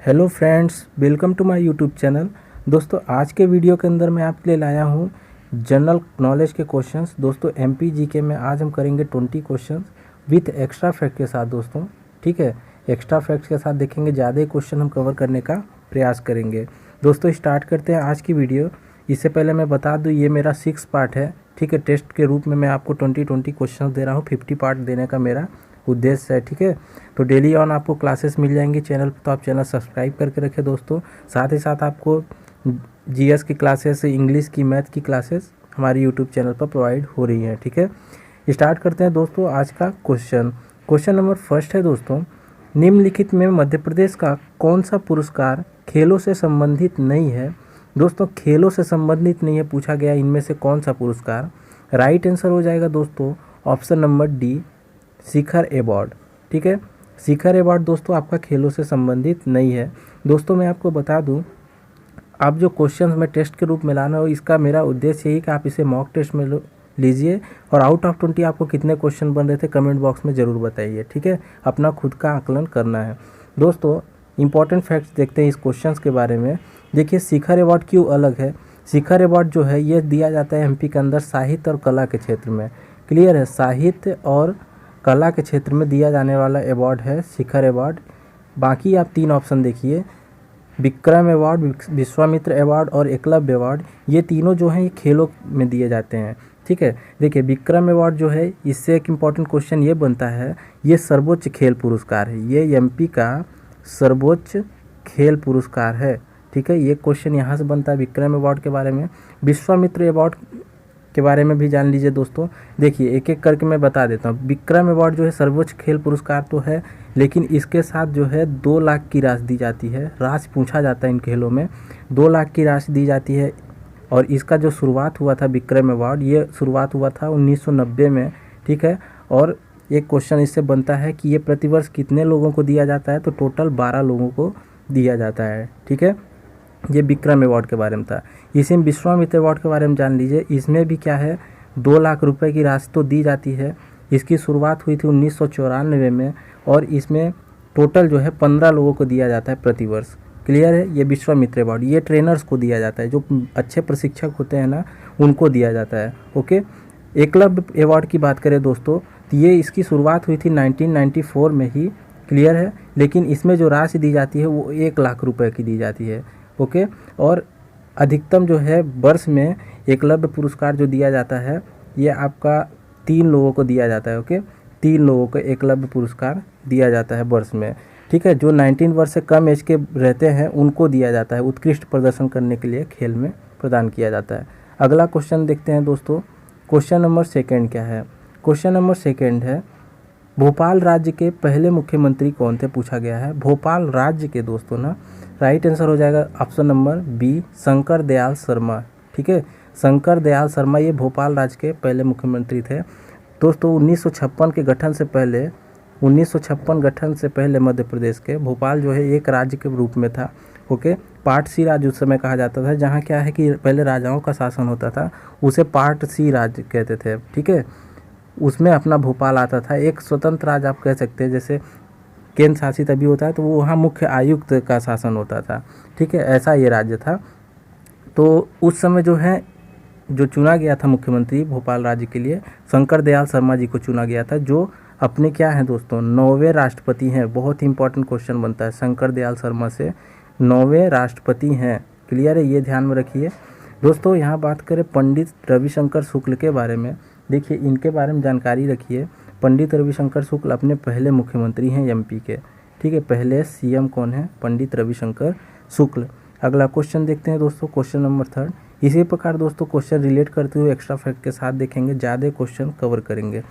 Hello friends, welcome to my YouTube channel. दोस्तों, आज के वीडियो के अंदर मैं आपके लिए लाया हूँ जनरल नॉलेज के क्वेश्चंस। दोस्तों, एमपी जीके में आज हम करेंगे 20 क्वेश्चंस विथ एक्स्ट्रा फैक्ट के साथ। दोस्तों, ठीक है, एक्स्ट्रा फैक्ट्स के साथ देखेंगे, ज़्यादा ही क्वेश्चन हम कवर करने का प्रयास करेंगे। दोस्तों, स्टार्ट करते हैं आज की वीडियो। इससे पहले मैं बता दूँ, ये मेरा 6 पार्ट है, ठीक है। टेस्ट के रूप में मैं आपको 20 क्वेश्चन दे रहा हूँ। 50 पार्ट देने का मेरा उद्देश्य है, ठीक है। तो डेली ऑन आपको क्लासेस मिल जाएंगी चैनल पर, तो आप चैनल सब्सक्राइब करके रखें दोस्तों। साथ ही साथ आपको जीएस की क्लासेस, इंग्लिश की, मैथ की क्लासेस हमारे यूट्यूब चैनल पर प्रोवाइड हो रही हैं, ठीक है। स्टार्ट करते हैं दोस्तों आज का क्वेश्चन नंबर फर्स्ट है दोस्तों, निम्नलिखित में मध्य प्रदेश का कौन सा पुरस्कार खेलों से संबंधित नहीं है। दोस्तों, खेलों से संबंधित नहीं है पूछा गया, इनमें से कौन सा पुरस्कार। राइट आंसर हो जाएगा दोस्तों ऑप्शन नंबर डी, शिखर अवार्ड, ठीक है। शिखर अवार्ड दोस्तों आपका खेलों से संबंधित नहीं है। दोस्तों, मैं आपको बता दूं, आप जो क्वेश्चंस मैं टेस्ट के रूप में लाना हो, इसका मेरा उद्देश्य यही कि आप इसे मॉक टेस्ट में लीजिए, और आउट ऑफ 20 आपको कितने क्वेश्चन बन रहे थे कमेंट बॉक्स में ज़रूर बताइए, ठीक है। अपना खुद का आकलन करना है। दोस्तों, इंपॉर्टेंट फैक्ट्स देखते हैं इस क्वेश्चंस के बारे में। देखिए, शिखर अवार्ड क्यों अलग है। शिखर अवार्ड जो है ये दिया जाता है एमपी के अंदर साहित्य और कला के क्षेत्र में। क्लियर है, साहित्य और कला के क्षेत्र में दिया जाने वाला अवार्ड है शिखर अवार्ड। बाकी आप 3 ऑप्शन देखिए, विक्रम अवार्ड, विश्वामित्र अवार्ड और एकलव्य अवार्ड, ये तीनों जो हैं ये खेलों में दिए जाते हैं, ठीक है। देखिए, विक्रम अवार्ड जो है, इससे एक इम्पॉर्टेंट क्वेश्चन ये बनता है, ये सर्वोच्च खेल पुरस्कार है, ये एमपी का सर्वोच्च खेल पुरस्कार है, ठीक है। ये क्वेश्चन यहाँ से बनता है विक्रम अवार्ड के बारे में। विश्वामित्र अवार्ड के बारे में भी जान लीजिए दोस्तों। देखिए, एक एक करके मैं बता देता हूँ। विक्रम अवार्ड जो है सर्वोच्च खेल पुरस्कार तो है, लेकिन इसके साथ जो है 2 लाख की राशि दी जाती है। राशि पूछा जाता है इन खेलों में, 2 लाख की राशि दी जाती है। और इसका जो शुरुआत हुआ था विक्रम अवार्ड, ये शुरुआत हुआ था 1990 में, ठीक है। और एक क्वेश्चन इससे बनता है कि ये प्रतिवर्ष कितने लोगों को दिया जाता है, तो टोटल 12 लोगों को दिया जाता है, ठीक है। ये विक्रम अवार्ड के बारे में था। इसी में विश्वामित्र अवार्ड के बारे में जान लीजिए। इसमें भी क्या है, 2 लाख रुपए की राशि तो दी जाती है। इसकी शुरुआत हुई थी 1994 में, और इसमें टोटल जो है 15 लोगों को दिया जाता है प्रतिवर्ष। क्लियर है, ये विश्वामित्र अवार्ड ये ट्रेनर्स को दिया जाता है, जो अच्छे प्रशिक्षक होते हैं ना, उनको दिया जाता है, ओके। एकलव्य अवार्ड की बात करें दोस्तों, तो ये इसकी शुरुआत हुई थी 1994 में ही, क्लियर है। लेकिन इसमें जो राशि दी जाती है वो 1 लाख रुपए की दी जाती है, ओके। और अधिकतम जो है वर्ष में एकलव्य पुरस्कार जो दिया जाता है, ये आपका 3 लोगों को दिया जाता है, ओके। 3 लोगों को एकलव्य पुरस्कार दिया जाता है वर्ष में, ठीक है। जो 19 वर्ष से कम एज के रहते हैं उनको दिया जाता है, उत्कृष्ट प्रदर्शन करने के लिए खेल में प्रदान किया जाता है। अगला क्वेश्चन देखते हैं दोस्तों। क्वेश्चन नंबर 2 क्या है। क्वेश्चन नंबर 2 है, भोपाल राज्य के पहले मुख्यमंत्री कौन थे पूछा गया है। भोपाल राज्य के दोस्तों ना, राइट आंसर हो जाएगा option number B, Shankar Dayal Sharma, ठीक है। शंकर दयाल शर्मा ये भोपाल राज्य के पहले मुख्यमंत्री थे दोस्तों। 1956 के गठन से पहले, 1956 गठन से पहले मध्य प्रदेश के भोपाल जो है एक राज्य के रूप में था, ओके। पार्ट सी राज्य उस समय कहा जाता था, जहाँ क्या है कि पहले राजाओं का शासन होता था, उसे पार्ट सी राज्य कहते थे, ठीक है। उसमें अपना भोपाल आता था, एक स्वतंत्र राज्य आप कह सकते हैं। जैसे केंद्र शासित अभी होता है तो वो वहाँ मुख्य आयुक्त का शासन होता था, ठीक है, ऐसा ये राज्य था। तो उस समय जो है, जो चुना गया था मुख्यमंत्री भोपाल राज्य के लिए, शंकर दयाल शर्मा जी को चुना गया था, जो अपने क्या हैं दोस्तों, 9वें राष्ट्रपति हैं। बहुत ही इंपॉर्टेंट क्वेश्चन बनता है, शंकर दयाल शर्मा से 9वें राष्ट्रपति हैं, क्लियर है, ये ध्यान में रखिए दोस्तों। यहाँ बात करें पंडित रविशंकर शुक्ल के बारे में, देखिए इनके बारे में जानकारी रखिए। पंडित रविशंकर शुक्ल अपने पहले मुख्यमंत्री हैं एमपी के, ठीक है। पहले सीएम कौन है, पंडित रविशंकर शुक्ल। अगला क्वेश्चन देखते हैं दोस्तों, क्वेश्चन नंबर 3। इसी प्रकार दोस्तों क्वेश्चन रिलेट करते हुए एक्स्ट्रा फैक्ट के साथ देखेंगे, ज़्यादा क्वेश्चन कवर करेंगे।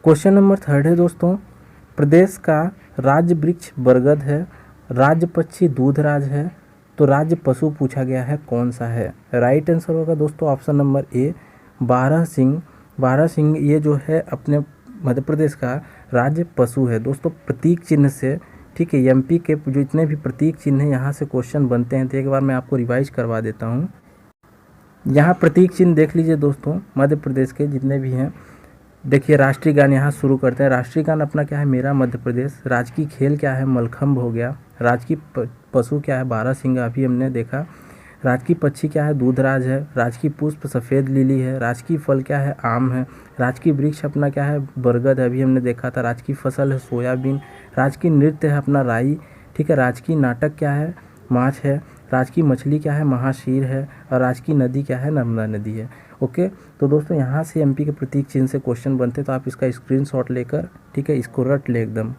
क्वेश्चन नंबर 3 है दोस्तों, प्रदेश का राज्य वृक्ष बरगद है, राज्य पक्षी दूधराज है, तो राज्य पशु पूछा गया है कौन सा है। राइट आंसर होगा दोस्तों ऑप्शन नंबर ए, बारहसिंह। बारहसिंह ये जो है अपने मध्य प्रदेश का राज्य पशु है दोस्तों, प्रतीक चिन्ह से, ठीक है। एमपी के जो इतने भी प्रतीक चिन्ह हैं यहाँ से क्वेश्चन बनते हैं, तो एक बार मैं आपको रिवाइज करवा देता हूँ। यहाँ प्रतीक चिन्ह देख लीजिए दोस्तों, मध्य प्रदेश के जितने भी हैं, देखिए राष्ट्रीय गान यहाँ शुरू करते हैं। राष्ट्रीय गान अपना क्या है, मेरा मध्य प्रदेश। राजकीय खेल क्या है, मलखम्ब हो गया। राजकीय पशु क्या है, बारहसिंगा, अभी हमने देखा। राजकीय पक्षी क्या है, दूधराज है। राजकीय पुष्प सफ़ेद लिली है। राजकीय फल क्या है, आम है। राजकीय वृक्ष अपना क्या है, बरगद है, अभी हमने देखा था। राजकीय फसल है, सोयाबीन। राजकीय नृत्य है अपना राई, ठीक है। राजकीय नाटक क्या है, माछ है। राजकीय मछली क्या है, महाशीर है। और राजकीय नदी क्या है, नर्मदा नदी है। ओके, तो दोस्तों यहाँ से एमपी के प्रतीक चिन्ह से क्वेश्चन बनते, तो आप इसका स्क्रीनशॉट लेकर, ठीक है, इसको रट ले, एकदम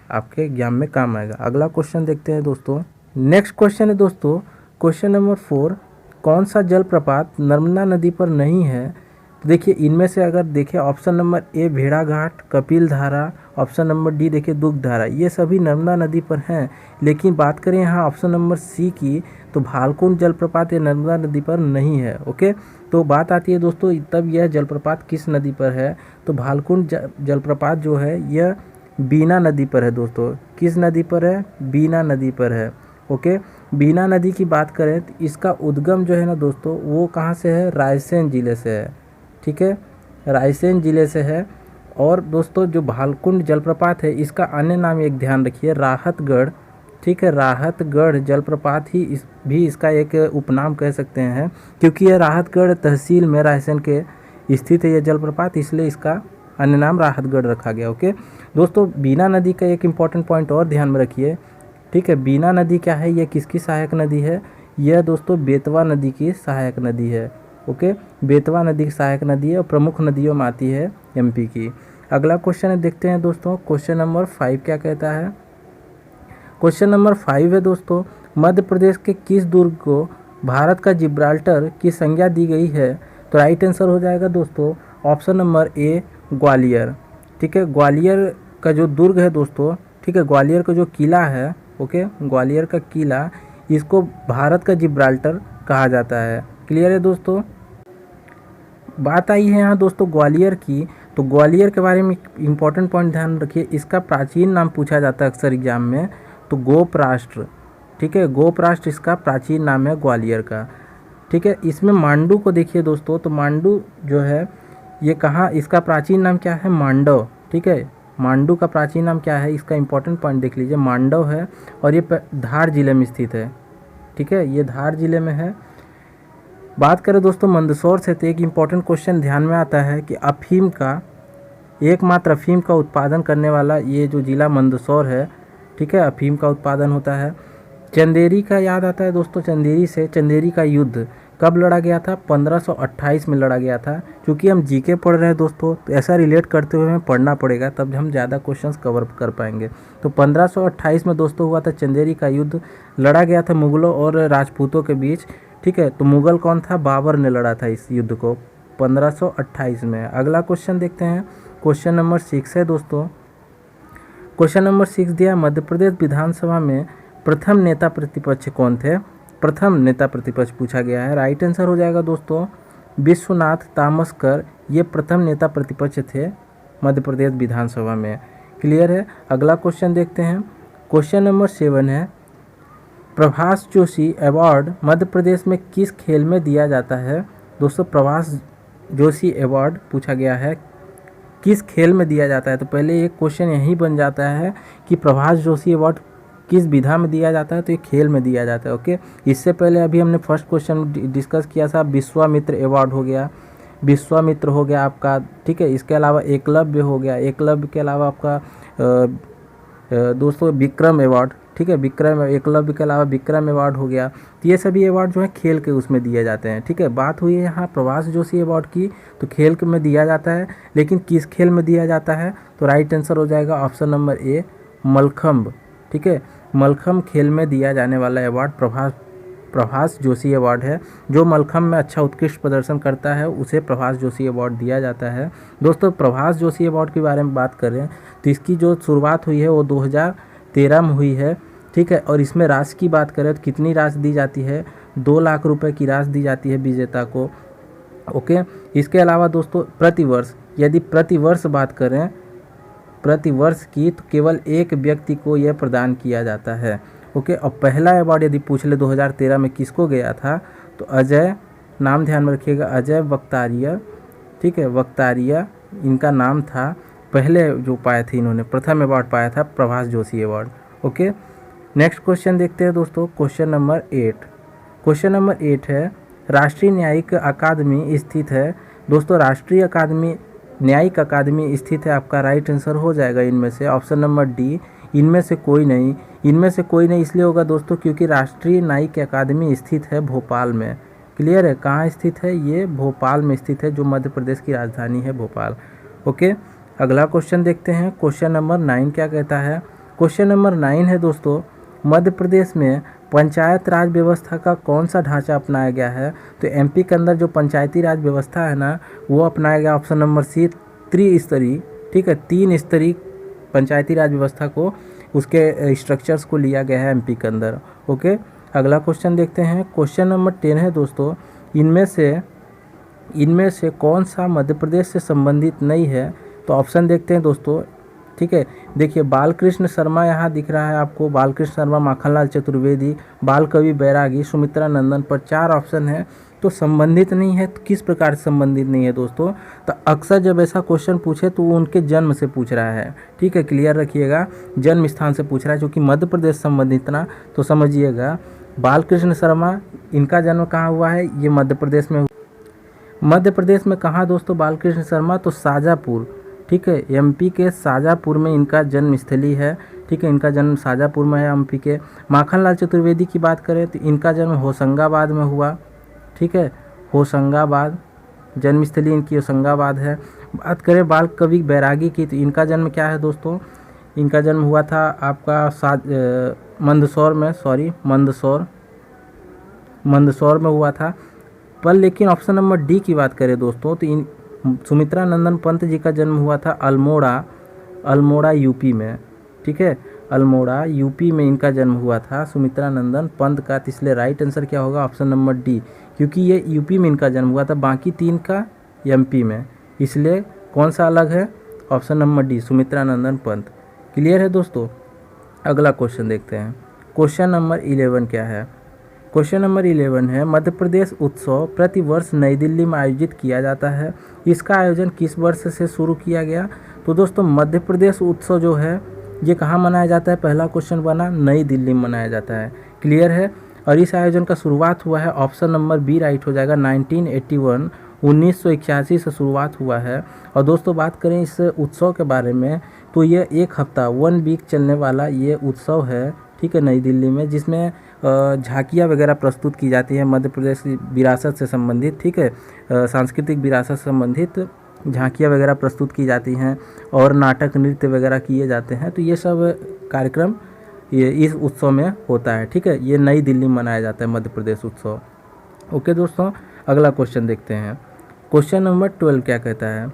आपके एग्जाम में काम आएगा। अगला क्वेश्चन देखते हैं दोस्तों। नेक्स्ट क्वेश्चन है दोस्तों, क्वेश्चन नंबर 4, कौन सा जलप्रपात नर्मदा नदी पर नहीं है? तो देखिए इनमें से अगर देखें, ऑप्शन नंबर ए भेड़ाघाट, कपिल धारा, ऑप्शन नंबर डी देखिए दुग्ध धारा, ये सभी नर्मदा नदी पर हैं। लेकिन बात करें यहाँ ऑप्शन नंबर सी की, तो भालकुंड जलप्रपात ये नर्मदा नदी पर नहीं है। ओके, तो बात आती है दोस्तों तब यह जलप्रपात किस नदी पर है? तो भालकुंड जलप्रपात जो है यह बीना नदी पर है दोस्तों। किस नदी पर है? बीना नदी पर है। ओके, बीना नदी की बात करें तो इसका उद्गम जो है ना दोस्तों, वो कहाँ से है? रायसेन ज़िले से है, ठीक है, रायसेन ज़िले से है। और दोस्तों जो भालकुंड जलप्रपात है, इसका अन्य नाम एक ध्यान रखिए, राहतगढ़, ठीक है, राहतगढ़ जलप्रपात ही भी इसका एक उपनाम कह सकते हैं, क्योंकि यह राहतगढ़ तहसील में रायसेन के स्थित है यह जलप्रपात, इसलिए इसका अन्य नाम राहतगढ़ रखा गया। ओके दोस्तों, बीना नदी का एक इम्पॉर्टेंट पॉइंट और ध्यान में रखिए, ठीक है। बीना नदी क्या है, यह किसकी सहायक नदी है? यह दोस्तों बेतवा नदी की सहायक नदी है। ओके, बेतवा नदी की सहायक नदी है और प्रमुख नदियों में आती है एमपी की। अगला क्वेश्चन है, देखते हैं दोस्तों, क्वेश्चन नंबर 5 क्या कहता है? क्वेश्चन नंबर 5 है दोस्तों, मध्य प्रदेश के किस दुर्ग को भारत का जिब्राल्टर की संज्ञा दी गई है? तो राइट आंसर हो जाएगा दोस्तों ऑप्शन नंबर ए, ग्वालियर, ठीक है। ग्वालियर का जो दुर्ग है दोस्तों, ठीक है, ग्वालियर का जो किला है, ओके, ग्वालियर का किला, इसको भारत का जिब्राल्टर कहा जाता है। क्लियर है दोस्तों? बात आई है यहाँ दोस्तों ग्वालियर की, तो ग्वालियर के बारे में इम्पोर्टेंट पॉइंट ध्यान रखिए, इसका प्राचीन नाम पूछा जाता है अक्सर एग्जाम में, तो गोप राष्ट्र, ठीक है, गोप राष्ट्र इसका प्राचीन नाम है ग्वालियर का, ठीक है। इसमें मांडू को देखिए दोस्तों, तो मांडू जो है ये कहाँ, इसका प्राचीन नाम क्या है? मांडव, ठीक है, मांडू का प्राचीन नाम क्या है? इसका इंपॉर्टेंट पॉइंट देख लीजिए, मांडव है, और ये धार जिले में स्थित है, ठीक है, ये धार जिले में है। बात करें दोस्तों मंदसौर से, तो एक इम्पॉर्टेंट क्वेश्चन ध्यान में आता है कि अफीम का, एकमात्र अफीम का उत्पादन करने वाला ये जो जिला मंदसौर है, ठीक है, अफीम का उत्पादन होता है। चंदेरी का याद आता है दोस्तों, चंदेरी से, चंदेरी का युद्ध कब लड़ा गया था? 1528 में लड़ा गया था। क्योंकि हम जीके पढ़ रहे हैं दोस्तों, तो ऐसा रिलेट करते हुए हमें पढ़ना पड़ेगा, तब हम ज़्यादा क्वेश्चंस कवर कर पाएंगे। तो 1528 में दोस्तों हुआ था चंदेरी का युद्ध, लड़ा गया था मुगलों और राजपूतों के बीच, ठीक है। तो मुगल कौन था? बाबर ने लड़ा था इस युद्ध को 1528 में। अगला क्वेश्चन देखते हैं, क्वेश्चन नंबर 6 है दोस्तों। क्वेश्चन नंबर 6 दिया, मध्य प्रदेश विधानसभा में प्रथम नेता प्रतिपक्ष कौन थे? प्रथम नेता प्रतिपक्ष पूछा गया है। राइट आंसर हो जाएगा दोस्तों विश्वनाथ तामसकर, ये प्रथम नेता प्रतिपक्ष थे मध्य प्रदेश विधानसभा में। क्लियर है? अगला क्वेश्चन देखते हैं, क्वेश्चन नंबर 7 है, प्रभाष जोशी अवार्ड मध्य प्रदेश में किस खेल में दिया जाता है? दोस्तों प्रभाष जोशी अवार्ड पूछा गया है, किस खेल में दिया जाता है? तो पहले एक क्वेश्चन यही बन जाता है कि प्रभाष जोशी अवार्ड किस विधा में दिया जाता है? तो ये खेल में दिया जाता है। ओके, इससे पहले अभी हमने फर्स्ट क्वेश्चन डिस्कस किया था, विश्वामित्र अवार्ड हो गया, विश्वामित्र हो गया आपका, ठीक है। इसके अलावा एकलव्य हो गया, एकलव्य के अलावा आपका दोस्तों विक्रम अवार्ड, ठीक है, विक्रम, एकलव्य के अलावा विक्रम अवार्ड हो गया। तो ये सभी अवार्ड जो है खेल के उसमें दिए जाते हैं, ठीक है। बात हुई है यहाँ प्रभाष जोशी अवार्ड की, तो खेल में दिया जाता है, लेकिन किस खेल में दिया जाता है? तो राइट आंसर हो जाएगा ऑप्शन नंबर ए, मलखम्ब, ठीक है, मलखम्ब खेल में दिया जाने वाला अवार्ड प्रभाष जोशी अवार्ड है। जो मलखम्ब में अच्छा उत्कृष्ट प्रदर्शन करता है उसे प्रभाष जोशी अवार्ड दिया जाता है। दोस्तों प्रभाष जोशी अवार्ड के बारे में बात करें तो इसकी जो शुरुआत हुई है वो 2013 में हुई है, ठीक है। और इसमें राशि की बात करें तो कितनी राशि दी जाती है? 2 लाख रुपए की राशि दी जाती है विजेता को। ओके, इसके अलावा दोस्तों प्रतिवर्ष, यदि प्रतिवर्ष बात करें प्रतिवर्ष की, तो केवल एक व्यक्ति को यह प्रदान किया जाता है। ओके, और पहला अवार्ड यदि पूछ ले 2013 में किसको गया था, तो अजय, नाम ध्यान में रखिएगा, अजय वक्तारिया, ठीक है, वक्तारिया इनका नाम था, पहले जो पाए थे इन्होंने, प्रथम अवार्ड पाया था Prabhash Joshi award. Okay, next question देखते हैं दोस्तों, क्वेश्चन नंबर 8। क्वेश्चन नंबर 8 है, राष्ट्रीय न्यायिक अकादमी स्थित है। दोस्तों राष्ट्रीय अकादमी, न्यायिक अकादमी स्थित है, आपका राइट आंसर हो जाएगा इनमें से ऑप्शन नंबर डी, इनमें से कोई नहीं। इनमें से कोई नहीं इसलिए होगा दोस्तों क्योंकि राष्ट्रीय न्यायिक अकादमी स्थित है भोपाल में। क्लियर है, कहाँ स्थित है? ये भोपाल में स्थित है, जो मध्य प्रदेश की राजधानी है भोपाल। ओके, अगला क्वेश्चन देखते हैं, क्वेश्चन नंबर 9 क्या कहता है। क्वेश्चन नंबर 9 है दोस्तों, मध्य प्रदेश में पंचायत राज व्यवस्था का कौन सा ढांचा अपनाया गया है? तो एमपी के अंदर जो पंचायती राज व्यवस्था है ना, वो अपनाया गया ऑप्शन नंबर सी, त्रिस्तरीय। ठीक है, 3 स्तरीय पंचायती राज व्यवस्था को, उसके स्ट्रक्चर्स को लिया गया है एमपी के अंदर। ओके, अगला क्वेश्चन देखते हैं, क्वेश्चन नंबर 10 है दोस्तों, इनमें से कौन सा मध्य प्रदेश से संबंधित नहीं है? तो ऑप्शन देखते हैं दोस्तों। ठीक है, देखिए बालकृष्ण शर्मा यहाँ दिख रहा है आपको, बालकृष्ण शर्मा, माखनलाल चतुर्वेदी, बाल कवि बैरागी, सुमित्रा नंदन, पर 4 ऑप्शन है। तो संबंधित नहीं है, तो किस प्रकार से संबंधित नहीं है दोस्तों? तो अक्सर जब ऐसा क्वेश्चन पूछे तो वो उनके जन्म से पूछ रहा है। ठीक है, क्लियर रखिएगा, जन्म स्थान से पूछ रहा है, क्योंकि मध्य प्रदेश संबंधित ना, तो समझिएगा बालकृष्ण शर्मा, इनका जन्म कहाँ हुआ है? ये मध्य प्रदेश में। मध्य प्रदेश में कहाँ दोस्तों बालकृष्ण शर्मा? तो शाजापुर। ठीक है, एमपी के शाजापुर में इनका जन्म स्थली है। ठीक है, इनका जन्म शाजापुर में है एमपी के। माखनलाल चतुर्वेदी की बात करें तो इनका जन्म होशंगाबाद में हुआ। ठीक है, होशंगाबाद, जन्मस्थली इनकी होशंगाबाद है। बात करें बाल कवि बैरागी की, तो इनका जन्म क्या है दोस्तों? इनका जन्म हुआ था आपका मंदसौर में, मंदसौर में हुआ था। पर लेकिन ऑप्शन नंबर डी की बात करें दोस्तों, तो सुमित्रा नंदन पंत जी का जन्म हुआ था अल्मोड़ा यूपी में। ठीक है, अल्मोड़ा यूपी में इनका जन्म हुआ था सुमित्रा नंदन पंत का। तो इसलिए राइट आंसर क्या होगा? ऑप्शन नंबर डी, क्योंकि ये यूपी में इनका जन्म हुआ था, बाकी 3 का एमपी में, इसलिए कौन सा अलग है? ऑप्शन नंबर डी, सुमित्रा नंदन पंत। क्लियर है दोस्तों? अगला क्वेश्चन देखते हैं, क्वेश्चन नंबर 11 क्या है। क्वेश्चन नंबर 11 है, मध्य प्रदेश उत्सव प्रति वर्ष नई दिल्ली में आयोजित किया जाता है, इसका आयोजन किस वर्ष से शुरू किया गया? तो दोस्तों मध्य प्रदेश उत्सव जो है ये कहाँ मनाया जाता है? पहला क्वेश्चन बना, नई दिल्ली में मनाया जाता है। क्लियर है, और इस आयोजन का शुरुआत हुआ है, ऑप्शन नंबर बी राइट हो जाएगा, 1981, 1981 से शुरुआत हुआ है। और दोस्तों बात करें इस उत्सव के बारे में, तो ये 1 हफ्ता 1 वीक चलने वाला ये उत्सव है। ठीक है, नई दिल्ली में, जिसमें झांकियाँ वगैरह प्रस्तुत की जाती है मध्य प्रदेश की विरासत से संबंधित। ठीक है, सांस्कृतिक विरासत से संबंधित झांकियाँ वगैरह प्रस्तुत की जाती हैं, और नाटक नृत्य वगैरह किए जाते हैं। तो ये सब कार्यक्रम ये इस उत्सव में होता है। ठीक है, ये नई दिल्ली में मनाया जाता है मध्य प्रदेश उत्सव। ओके दोस्तों, अगला क्वेश्चन देखते हैं, क्वेश्चन नंबर 12 क्या कहता है।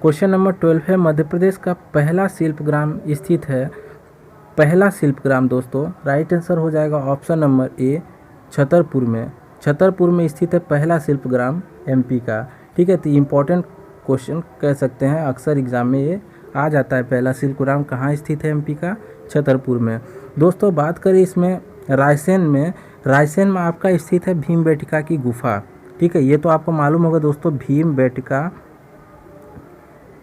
क्वेश्चन नंबर 12 है, मध्य प्रदेश का पहला शिल्पग्राम स्थित है। पहला शिल्पग्राम दोस्तों राइट आंसर हो जाएगा ऑप्शन नंबर ए, छतरपुर में। छतरपुर में स्थित है पहला शिल्पग्राम एमपी का। ठीक है, तो इम्पोर्टेंट क्वेश्चन कह सकते हैं, अक्सर एग्जाम में ये आ जाता है, पहला शिल्पग्राम कहाँ स्थित है एमपी का? छतरपुर में। दोस्तों बात करें इसमें रायसेन में आपका स्थित है भीमबेटका की गुफा। ठीक है, ये तो आपको मालूम होगा दोस्तों, भीमबेटका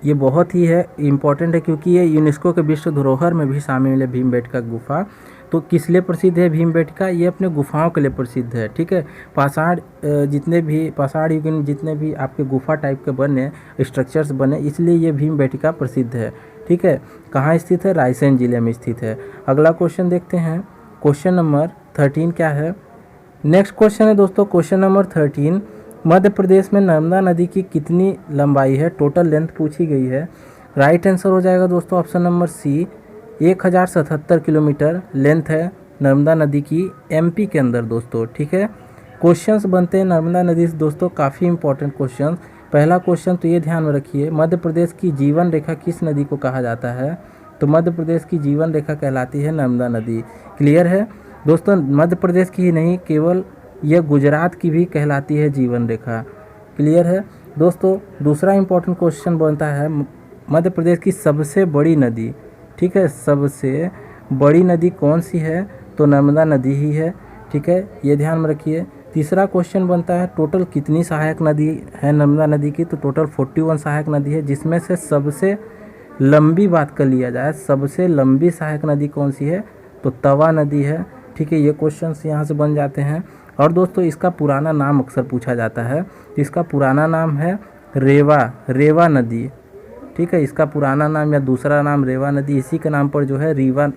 ये बहुत ही है इम्पॉर्टेंट है, क्योंकि ये यूनेस्को के विश्व धरोहर में भी शामिल है भीमबेटका गुफा। तो किस लिए प्रसिद्ध है भीमबेटका? ये अपने गुफाओं के लिए प्रसिद्ध है। ठीक है, पाषाण युग में जितने भी आपके गुफा टाइप के बने स्ट्रक्चर्स बने, इसलिए ये भीमबेटका प्रसिद्ध है। ठीक है, कहाँ स्थित है? रायसेन जिले में स्थित है। अगला क्वेश्चन देखते हैं, क्वेश्चन नंबर 13 क्या है। नेक्स्ट क्वेश्चन है दोस्तों, क्वेश्चन नंबर 13, मध्य प्रदेश में नर्मदा नदी की कितनी लंबाई है? टोटल लेंथ पूछी गई है। राइट आंसर हो जाएगा दोस्तों option number C, 1077 kilometre length है नर्मदा नदी की एमपी के अंदर दोस्तों। ठीक है, क्वेश्चंस बनते हैं नर्मदा नदी से दोस्तों, काफ़ी इंपॉर्टेंट क्वेश्चन। पहला क्वेश्चन तो ये ध्यान में रखिए, मध्य प्रदेश की जीवन रेखा किस नदी को कहा जाता है? तो मध्य प्रदेश की जीवन रेखा कहलाती है नर्मदा नदी। क्लियर है दोस्तों, मध्य प्रदेश की ही नहीं, केवल यह गुजरात की भी कहलाती है जीवन रेखा। क्लियर है दोस्तों। दूसरा इंपॉर्टेंट क्वेश्चन बनता है, मध्य प्रदेश की सबसे बड़ी नदी। ठीक है, सबसे बड़ी नदी कौन सी है? तो नर्मदा नदी ही है। ठीक है, ये ध्यान में रखिए। तीसरा क्वेश्चन बनता है टोटल कितनी सहायक नदी है नर्मदा नदी की, तो टोटल 41 सहायक नदी है, जिसमें से सबसे लंबी बात कर लिया जाए, सबसे लंबी सहायक नदी कौन सी है, तो तवा नदी है। ठीक है, ये क्वेश्चंस यहाँ से बन जाते हैं। और दोस्तों इसका पुराना नाम अक्सर पूछा जाता है, तो इसका पुराना नाम है रेवा नदी। ठीक है, इसका पुराना नाम या दूसरा नाम रेवा नदी, इसी के नाम पर जो है रीवा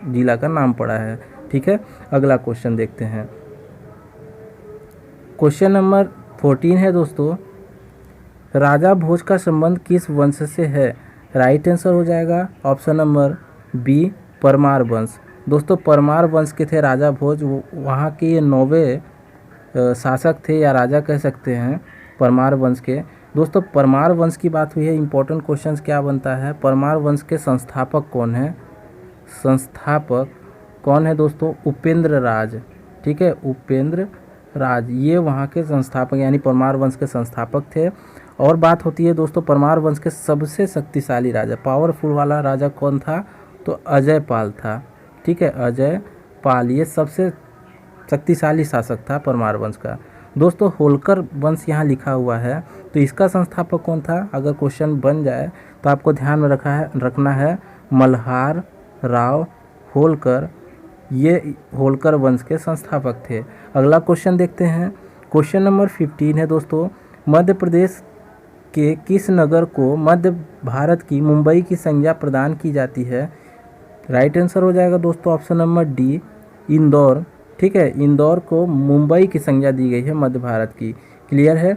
जिला का नाम पड़ा है। ठीक है, अगला क्वेश्चन देखते हैं। क्वेश्चन नंबर 14 है दोस्तों, राजा भोज का संबंध किस वंश से है। राइट आंसर हो जाएगा ऑप्शन नंबर बी, परमार वंश। दोस्तों परमार वंश के थे राजा भोज, वहाँ के ये 9वें शासक थे या राजा कह सकते हैं परमार वंश के। दोस्तों परमार वंश की बात हुई है, इंपॉर्टेंट क्वेश्चन क्या बनता है, परमार वंश के संस्थापक कौन है, संस्थापक कौन है दोस्तों, उपेंद्र राज। ठीक है, उपेंद्र राज ये वहाँ के संस्थापक यानी परमार वंश के संस्थापक थे। और बात होती है दोस्तों परमार वंश के सबसे शक्तिशाली राजा, पावरफुल वाला राजा कौन था, तो अजय पाल था। ठीक है, अजय पाल ये सबसे शक्तिशाली शासक था परमार वंश का। दोस्तों होलकर वंश यहाँ लिखा हुआ है, तो इसका संस्थापक कौन था, अगर क्वेश्चन बन जाए तो आपको ध्यान में रखना है मल्हार राव होलकर, ये होलकर वंश के संस्थापक थे। अगला क्वेश्चन देखते हैं। क्वेश्चन नंबर 15 है दोस्तों, मध्य प्रदेश के किस नगर को मध्य भारत की मुंबई की संज्ञा प्रदान की जाती है। राइट आंसर हो जाएगा दोस्तों ऑप्शन नंबर डी, इंदौर। ठीक है, इंदौर को मुंबई की संज्ञा दी गई है मध्य भारत की। क्लियर है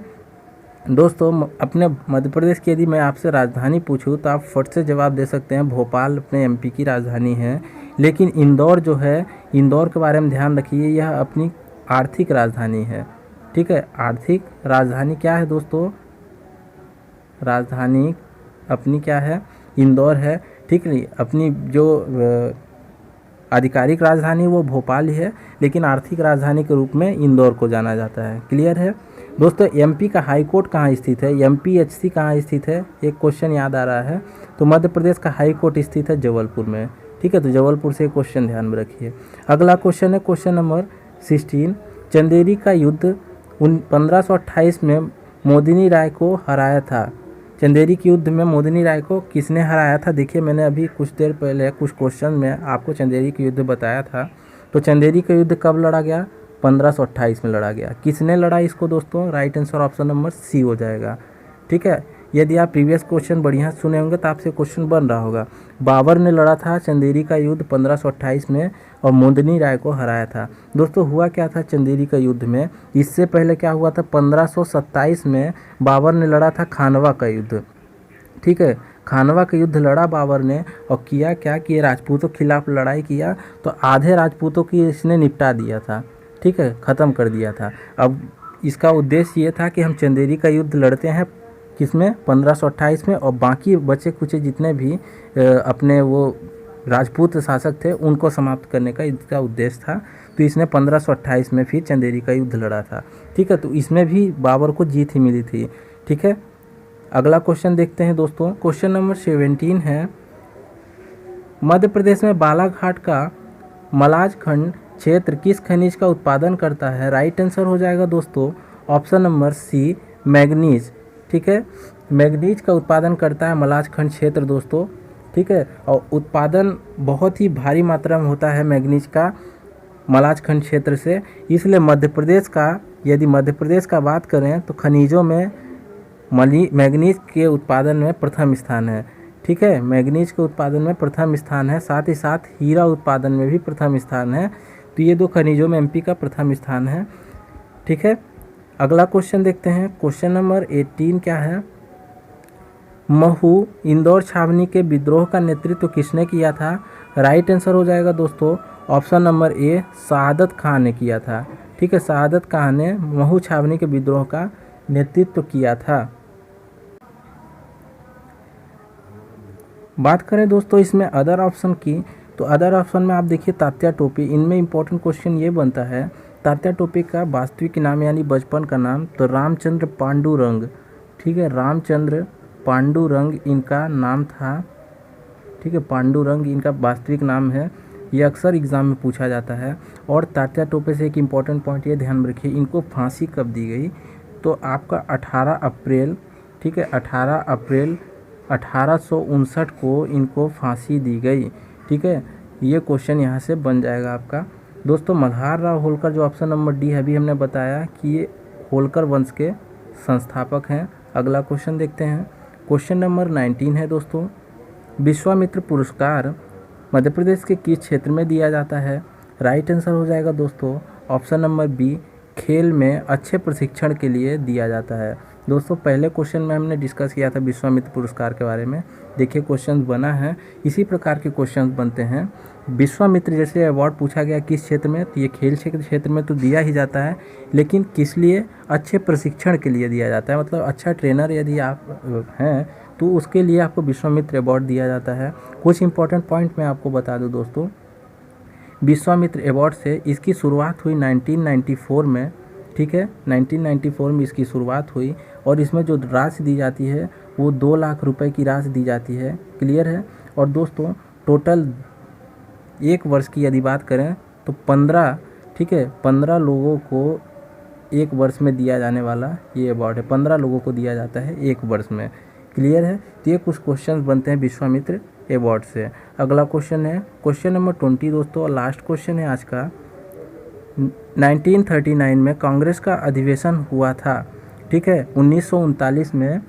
दोस्तों। अपने मध्य प्रदेश की यदि मैं आपसे राजधानी पूछूं तो आप फट से जवाब दे सकते हैं भोपाल अपने एमपी की राजधानी है, लेकिन इंदौर जो है, इंदौर के बारे में ध्यान रखिए, यह अपनी आर्थिक राजधानी है। ठीक है, आर्थिक राजधानी क्या है दोस्तों, राजधानी अपनी क्या है, इंदौर है। ठीक है, अपनी जो आधिकारिक राजधानी वो भोपाल ही है, लेकिन आर्थिक राजधानी के रूप में इंदौर को जाना जाता है। क्लियर है दोस्तों। एमपी का हाई कोर्ट कहाँ स्थित है, एमपीएचसी कहाँ स्थित है, एक क्वेश्चन याद आ रहा है, तो मध्य प्रदेश का हाई कोर्ट स्थित है जबलपुर में। ठीक है, तो जबलपुर से क्वेश्चन ध्यान में रखिए। अगला क्वेश्चन है क्वेश्चन नंबर 16, चंदेरी का युद्ध 1528 में मोदिनी राय को हराया था। चंदेरी के युद्ध में मोदिनी राय को किसने हराया था। देखिए मैंने अभी कुछ देर पहले कुछ क्वेश्चन में आपको चंदेरी के युद्ध बताया था, तो चंदेरी का युद्ध कब लड़ा गया, 1528 में लड़ा गया। किसने लड़ा इसको दोस्तों, right answer option number C हो जाएगा। ठीक है, यदि आप प्रीवियस क्वेश्चन बढ़िया सुने होंगे तो आपसे क्वेश्चन बन रहा होगा। बाबर ने लड़ा था चंदेरी का युद्ध 1528 में और मोदिनी राय को हराया था। दोस्तों हुआ क्या था चंदेरी का युद्ध में, इससे पहले क्या हुआ था, 1527 में बाबर ने लड़ा था खानवा का युद्ध। ठीक है, खानवा का युद्ध लड़ा बाबर ने और किया क्या कि राजपूतों के खिलाफ लड़ाई किया, तो आधे राजपूतों की इसने निपटा दिया था। ठीक है, ख़त्म कर दिया था। अब इसका उद्देश्य ये था कि हम चंदेरी का युद्ध लड़ते हैं किसमें, 1528 में, और बाकी बचे कुछ जितने भी अपने वो राजपूत शासक थे उनको समाप्त करने का इसका उद्देश्य था। तो इसने 1528 में फिर चंदेरी का युद्ध लड़ा था। ठीक है, तो इसमें भी बाबर को जीत ही मिली थी। ठीक है, अगला क्वेश्चन देखते हैं दोस्तों। क्वेश्चन नंबर 17 है, मध्य प्रदेश में बालाघाट का मलाज खंड क्षेत्र किस खनिज का उत्पादन करता है। राइट आंसर हो जाएगा दोस्तों ऑप्शन नंबर सी, मैग्नीज। ठीक है, मैग्नीज का उत्पादन करता है मलाज खंड क्षेत्र दोस्तों। ठीक है, और उत्पादन बहुत ही भारी मात्रा में होता है मैग्नीज का मलाज खंड क्षेत्र से, इसलिए मध्य प्रदेश का, यदि मध्य प्रदेश का बात करें तो खनिजों में मैग्नीज के उत्पादन में प्रथम स्थान है। ठीक है, मैग्नीज के उत्पादन में प्रथम स्थान है, साथ ही साथ हीरा उत्पादन में भी प्रथम स्थान है। तो ये दो खनिजों में एमपी का प्रथम स्थान है। ठीक है, अगला क्वेश्चन देखते हैं। क्वेश्चन नंबर 18 क्या है, महू इंदौर छावनी के विद्रोह का नेतृत्व किसने किया था। राइट आंसर हो जाएगा दोस्तों ऑप्शन नंबर ए, शहादत खान ने किया था। ठीक है, शहादत खान ने महू छावनी के विद्रोह का नेतृत्व किया था। बात करें दोस्तों इसमें अदर ऑप्शन की, तो अदर ऑप्शन में आप देखिए तात्या टोपी, इनमें इंपॉर्टेंट क्वेश्चन ये बनता है तात्या टोपी का वास्तविक नाम यानी बचपन का नाम, तो रामचंद्र पांडुरंग। ठीक है, रामचंद्र पांडुरंग इनका नाम था। ठीक है, पांडुरंग इनका वास्तविक नाम है। ये अक्सर एग्ज़ाम में पूछा जाता है। और तात्या टोपे से एक इम्पॉर्टेंट पॉइंट ये ध्यान में रखिए, इनको फांसी कब दी गई, तो आपका 18 अप्रैल, ठीक है, 18 अप्रैल 1859 को इनको फांसी दी गई, ठीक है। ये क्वेश्चन यहाँ से बन जाएगा आपका। दोस्तों मल्हार राव होलकर जो ऑप्शन नंबर डी है, अभी हमने बताया कि ये होलकर वंश के संस्थापक हैं। अगला क्वेश्चन देखते हैं, क्वेश्चन नंबर 19 है दोस्तों, विश्वामित्र पुरस्कार मध्य प्रदेश के किस क्षेत्र में दिया जाता है। राइट आंसर हो जाएगा दोस्तों ऑप्शन नंबर बी, खेल में अच्छे प्रशिक्षण के लिए दिया जाता है। दोस्तों पहले क्वेश्चन में हमने डिस्कस किया था विश्वामित्र पुरस्कार के बारे में, देखिए क्वेश्चन बना है, इसी प्रकार के क्वेश्चन बनते हैं। विश्वामित्र जैसे अवार्ड पूछा गया किस क्षेत्र में, तो ये खेल क्षेत्र में तो दिया ही जाता है, लेकिन किस लिए, अच्छे प्रशिक्षण के लिए दिया जाता है। मतलब अच्छा ट्रेनर यदि आप हैं तो उसके लिए आपको विश्वामित्र अवार्ड दिया जाता है। कुछ इंपॉर्टेंट पॉइंट मैं आपको बता दूं दोस्तों, विश्वामित्र अवार्ड से इसकी शुरुआत हुई 1994 में, ठीक है, 1994 में इसकी शुरुआत हुई और इसमें जो राशि दी जाती है वो 2 लाख रुपए की राशि दी जाती है, क्लियर है। और दोस्तों टोटल 1 वर्ष की यदि बात करें तो 15, ठीक है, 15 लोगों को 1 वर्ष में दिया जाने वाला ये अवार्ड है, 15 लोगों को दिया जाता है 1 वर्ष में, क्लियर है। तो ये कुछ क्वेश्चन बनते हैं विश्वामित्र अवार्ड से। अगला क्वेश्चन है क्वेश्चन नंबर 20 दोस्तों, और लास्ट क्वेश्चन है आज का। 1939 में कांग्रेस का अधिवेशन हुआ था, ठीक है, 1939 में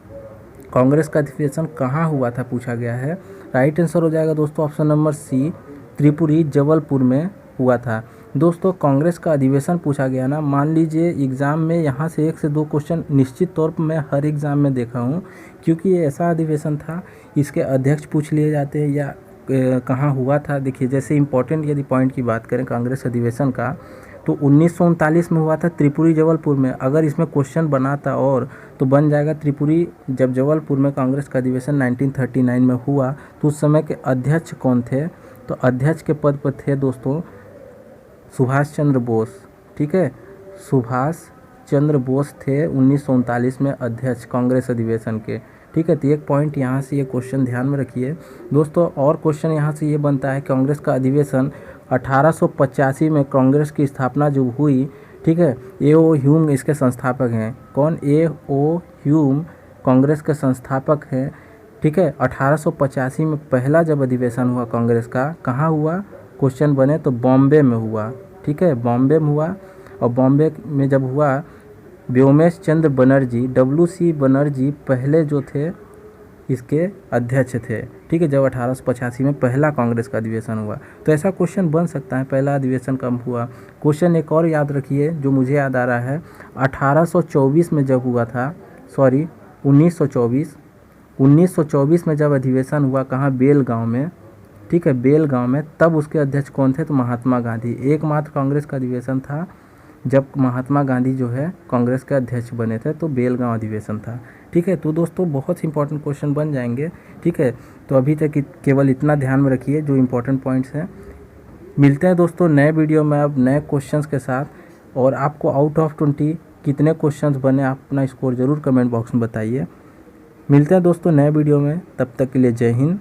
कांग्रेस का अधिवेशन कहाँ हुआ था पूछा गया है। राइट आंसर हो जाएगा दोस्तों option number C, Tripuri Jabalpur में हुआ था। दोस्तों कांग्रेस का अधिवेशन पूछा गया ना, मान लीजिए एग्ज़ाम में यहाँ से 1 से 2 क्वेश्चन निश्चित तौर पर मैं हर एग्ज़ाम में देखा हूँ, क्योंकि ये ऐसा अधिवेशन था, इसके अध्यक्ष पूछ लिए जाते हैं या कहाँ हुआ था। देखिए जैसे इंपॉर्टेंट यदि पॉइंट की बात करें कांग्रेस अधिवेशन का, तो 1939 में हुआ था त्रिपुरी जबलपुर में। अगर इसमें क्वेश्चन बना था और तो बन जाएगा त्रिपुरी, जब जबलपुर में कांग्रेस का अधिवेशन 1939 में हुआ तो उस समय के अध्यक्ष कौन थे, तो अध्यक्ष के पद पर थे दोस्तों सुभाष चंद्र बोस, ठीक है, सुभाष चंद्र बोस थे 1939 में अध्यक्ष कांग्रेस अधिवेशन के, ठीक है। तो एक पॉइंट यहाँ से ये क्वेश्चन ध्यान में रखिए दोस्तों। और क्वेश्चन यहाँ से ये बनता है कांग्रेस का अधिवेशन 1885 में कांग्रेस की स्थापना जो हुई, ठीक है, ए.ओ. ह्यूम इसके संस्थापक हैं। कौन, ए.ओ. ह्यूम कांग्रेस के संस्थापक हैं, ठीक है। 1885 में पहला जब अधिवेशन हुआ कांग्रेस का, कहाँ हुआ, क्वेश्चन बने तो बॉम्बे में हुआ, ठीक है, बॉम्बे में हुआ। और बॉम्बे में जब हुआ व्योमेश चंद्र बनर्जी, WC बनर्जी पहले जो थे इसके अध्यक्ष थे, ठीक है, जब 1885 में पहला कांग्रेस का अधिवेशन हुआ। तो ऐसा क्वेश्चन बन सकता है, पहला अधिवेशन कब हुआ। क्वेश्चन एक और याद रखिए जो मुझे याद आ रहा है, 1824 में जब हुआ था, सॉरी 1924 में जब अधिवेशन हुआ, कहाँ, बेलगांव में, ठीक है, बेलगांव में, तब उसके अध्यक्ष कौन थे, तो महात्मा गांधी। एकमात्र कांग्रेस का अधिवेशन था जब महात्मा गांधी जो है कांग्रेस के अध्यक्ष बने थे, तो बेलगांव अधिवेशन था, ठीक है। तो दोस्तों बहुत इंपॉर्टेंट क्वेश्चन बन जाएंगे, ठीक है। तो अभी तक केवल इतना ध्यान में रखिए जो इंपॉर्टेंट पॉइंट्स हैं। मिलते हैं दोस्तों नए वीडियो में अब नए क्वेश्चंस के साथ, और आपको आउट ऑफ 20 कितने क्वेश्चंस बने आप अपना स्कोर ज़रूर कमेंट बॉक्स में बताइए। मिलते हैं दोस्तों नए वीडियो में, तब तक के लिए जय हिंद।